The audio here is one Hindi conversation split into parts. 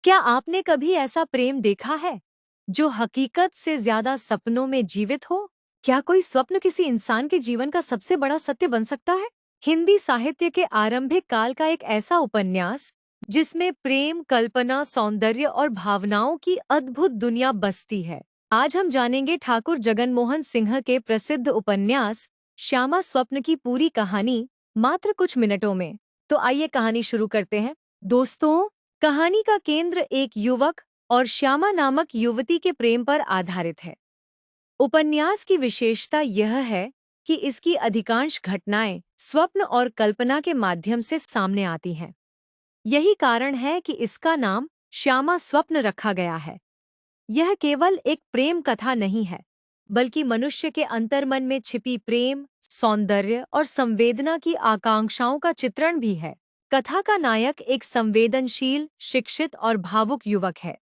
क्या आपने कभी ऐसा प्रेम देखा है जो हकीकत से ज्यादा सपनों में जीवित हो? क्या कोई स्वप्न किसी इंसान के जीवन का सबसे बड़ा सत्य बन सकता है? हिंदी साहित्य के आरंभिक काल का एक ऐसा उपन्यास जिसमें प्रेम, कल्पना, सौंदर्य और भावनाओं की अद्भुत दुनिया बसती है। आज हम जानेंगे ठाकुर जगनमोहन सिंह के प्रसिद्ध उपन्यास श्यामा स्वप्न की पूरी कहानी मात्र कुछ मिनटों में। तो आइए कहानी शुरू करते हैं। दोस्तों, कहानी का केंद्र एक युवक और श्यामा नामक युवती के प्रेम पर आधारित है। उपन्यास की विशेषता यह है कि इसकी अधिकांश घटनाएं स्वप्न और कल्पना के माध्यम से सामने आती हैं। यही कारण है कि इसका नाम श्यामा स्वप्न रखा गया है। यह केवल एक प्रेम कथा नहीं है, बल्कि मनुष्य के अंतर्मन में छिपी प्रेम, सौंदर्य और संवेदना की आकांक्षाओं का चित्रण भी है। कथा का नायक एक संवेदनशील, शिक्षित और भावुक युवक है।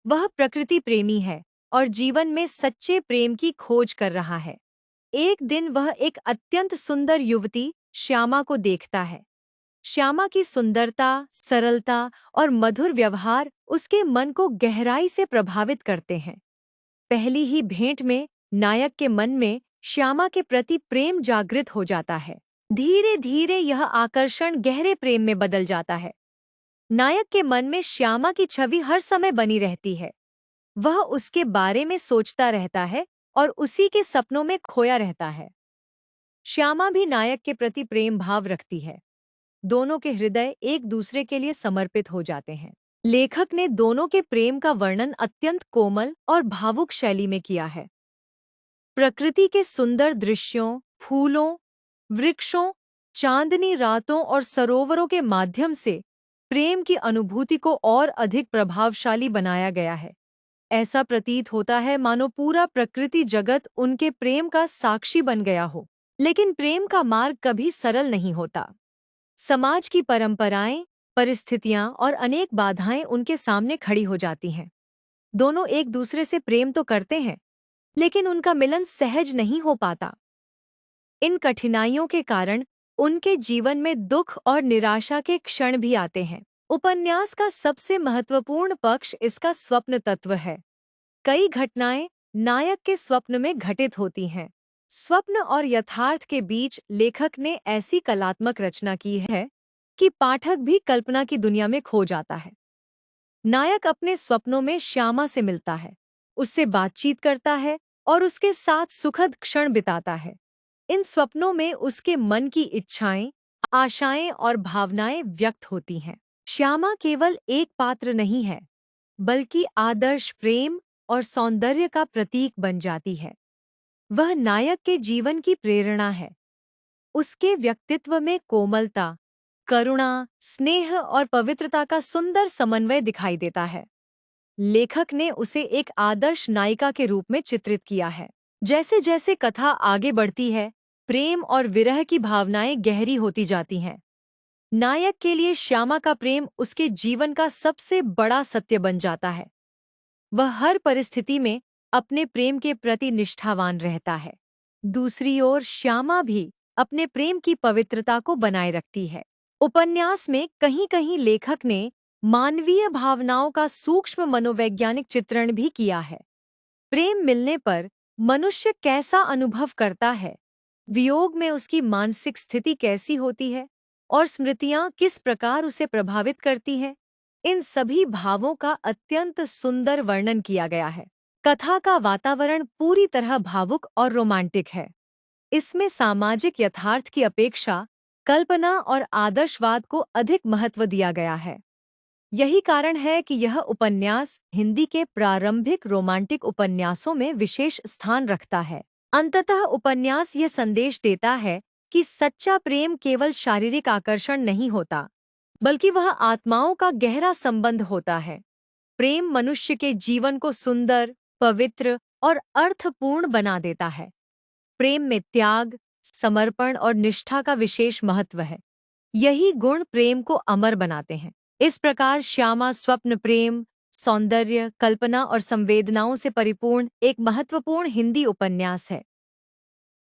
वह प्रकृति प्रेमी है और जीवन में सच्चे प्रेम की खोज कर रहा है। एक दिन वह एक अत्यंत सुंदर युवती श्यामा को देखता है। श्यामा की सुंदरता, सरलता और मधुर व्यवहार उसके मन को गहराई से प्रभावित करते हैं। पहली ही भेंट में नायक के मन में श्यामा के प्रति प्रेम जागृत हो जाता है। धीरे धीरे यह आकर्षण गहरे प्रेम में बदल जाता है। नायक के मन में श्यामा की छवि हर समय बनी रहती है। वह उसके बारे में सोचता रहता है और उसी के सपनों में खोया रहता है। श्यामा भी नायक के प्रति प्रेम भाव रखती है। दोनों के हृदय एक दूसरे के लिए समर्पित हो जाते हैं। लेखक ने दोनों के प्रेम का वर्णन अत्यंत कोमल और भावुक शैली में किया है। प्रकृति के सुंदर दृश्यों, फूलों, वृक्षों, चांदनी रातों और सरोवरों के माध्यम से प्रेम की अनुभूति को और अधिक प्रभावशाली बनाया गया है। ऐसा प्रतीत होता है मानो पूरा प्रकृति जगत उनके प्रेम का साक्षी बन गया हो। लेकिन प्रेम का मार्ग कभी सरल नहीं होता। समाज की परंपराएं, परिस्थितियां और अनेक बाधाएं उनके सामने खड़ी हो जाती हैं। दोनों एक दूसरे से प्रेम तो करते हैं, लेकिन उनका मिलन सहज नहीं हो पाता। इन कठिनाइयों के कारण उनके जीवन में दुख और निराशा के क्षण भी आते हैं। उपन्यास का सबसे महत्वपूर्ण पक्ष इसका स्वप्न तत्व है। कई घटनाएं नायक के स्वप्न में घटित होती हैं। स्वप्न और यथार्थ के बीच लेखक ने ऐसी कलात्मक रचना की है कि पाठक भी कल्पना की दुनिया में खो जाता है। नायक अपने स्वप्नों में श्यामा से मिलता है, उससे बातचीत करता है और उसके साथ सुखद क्षण बिताता है। इन स्वप्नों में उसके मन की इच्छाएं, आशाएं और भावनाएं व्यक्त होती हैं। श्यामा केवल एक पात्र नहीं है, बल्कि आदर्श प्रेम और सौंदर्य का प्रतीक बन जाती है। वह नायक के जीवन की प्रेरणा है। उसके व्यक्तित्व में कोमलता, करुणा, स्नेह और पवित्रता का सुंदर समन्वय दिखाई देता है। लेखक ने उसे एक आदर्श नायिका के रूप में चित्रित किया है। जैसे जैसे कथा आगे बढ़ती है, प्रेम और विरह की भावनाएं गहरी होती जाती हैं। नायक के लिए श्यामा का प्रेम उसके जीवन का सबसे बड़ा सत्य बन जाता है। वह हर परिस्थिति में अपने प्रेम के प्रति निष्ठावान रहता है। दूसरी ओर श्यामा भी अपने प्रेम की पवित्रता को बनाए रखती है। उपन्यास में कहीं-कहीं लेखक ने मानवीय भावनाओं का सूक्ष्म मनोवैज्ञानिक चित्रण भी किया है। प्रेम मिलने पर मनुष्य कैसा अनुभव करता है, वियोग में उसकी मानसिक स्थिति कैसी होती है और स्मृतियां किस प्रकार उसे प्रभावित करती हैं, इन सभी भावों का अत्यंत सुंदर वर्णन किया गया है। कथा का वातावरण पूरी तरह भावुक और रोमांटिक है। इसमें सामाजिक यथार्थ की अपेक्षा कल्पना और आदर्शवाद को अधिक महत्व दिया गया है। यही कारण है कि यह उपन्यास हिंदी के प्रारंभिक रोमांटिक उपन्यासों में विशेष स्थान रखता है। अंततः उपन्यास यह संदेश देता है कि सच्चा प्रेम केवल शारीरिक आकर्षण नहीं होता, बल्कि वह आत्माओं का गहरा संबंध होता है। प्रेम मनुष्य के जीवन को सुंदर, पवित्र और अर्थपूर्ण बना देता है। प्रेम में त्याग, समर्पण और निष्ठा का विशेष महत्व है। यही गुण प्रेम को अमर बनाते हैं। इस प्रकार श्यामा स्वप्न प्रेम, सौंदर्य, कल्पना और संवेदनाओं से परिपूर्ण एक महत्वपूर्ण हिंदी उपन्यास है।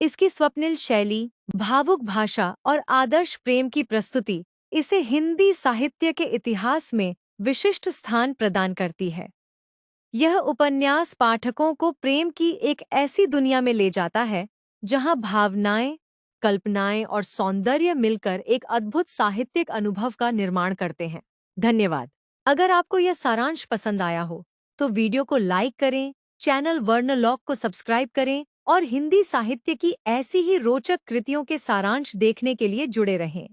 इसकी स्वप्निल शैली, भावुक भाषा और आदर्श प्रेम की प्रस्तुति इसे हिंदी साहित्य के इतिहास में विशिष्ट स्थान प्रदान करती है। यह उपन्यास पाठकों को प्रेम की एक ऐसी दुनिया में ले जाता है जहां भावनाएं, कल्पनाएं और सौंदर्य मिलकर एक अद्भुत साहित्यिक अनुभव का निर्माण करते हैं। धन्यवाद। अगर आपको यह सारांश पसंद आया हो तो वीडियो को लाइक करें, चैनल वर्णलॉग को सब्सक्राइब करें और हिंदी साहित्य की ऐसी ही रोचक कृतियों के सारांश देखने के लिए जुड़े रहें।